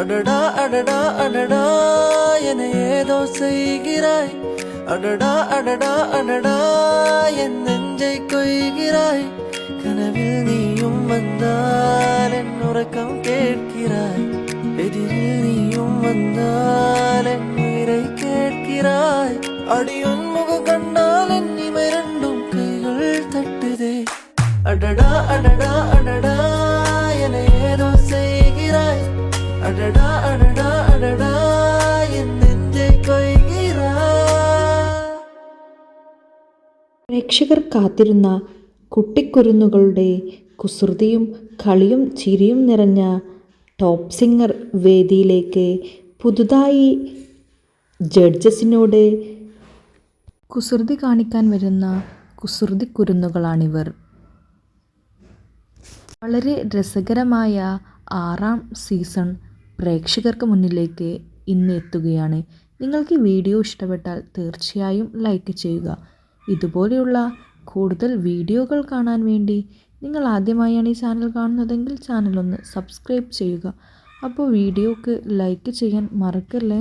அடடா அடடா அடடா என ஏதோ செய்கிறாய். அடடா அடடா அடடா என் நெஞ்சை கொய்கிறாய். கனவில் நீயும் வந்தால் என் உறக்கம் கேட்கிறாய். எதிரில் நீயும் வந்தால் என் உயிரை கேட்கிறாய். அடியுன் முகம் கண்டால் என் இமை ரெண்டும் கைகள் தட்டுதே. அடடா அடடா அடடா என ஏதோ செய்கிறாய். அடடா அடடா அடடா என் நெஞ்சை കൊയ്கிறாய். പ്രേക്ഷകർ കാത്തിരുന്ന കുട്ടിക്കുരുന്നുകളുടെ കുസൃതിയും കളിയും ചിരിയും നിറഞ്ഞ ടോപ്പ് സിംഗർ വേദിയിലേക്ക് പുതുതായി ജഡ്ജസിനോട് കുസൃതി കാണിക്കാൻ വരുന്ന കുസൃതിക്കുരുന്നുകളാണിവർ. വളരെ രസകരമായ 6ാം സീസൺ പ്രേക്ഷകർക്ക് മുന്നിലേക്ക് ഇന്ന് എത്തുകയാണ്. നിങ്ങൾക്ക് ഈ വീഡിയോ ഇഷ്ടപ്പെട്ടാൽ തീർച്ചയായും ലൈക്ക് ചെയ്യുക. ഇതുപോലെയുള്ള കൂടുതൽ വീഡിയോകൾ കാണാൻ വേണ്ടി നിങ്ങൾ ആദ്യമായാണ് ഈ ചാനൽ കാണുന്നതെങ്കിൽ ചാനൽ ഒന്ന് സബ്സ്ക്രൈബ് ചെയ്യുക. അപ്പോൾ വീഡിയോക്ക് ലൈക്ക് ചെയ്യാൻ മറക്കല്ലേ.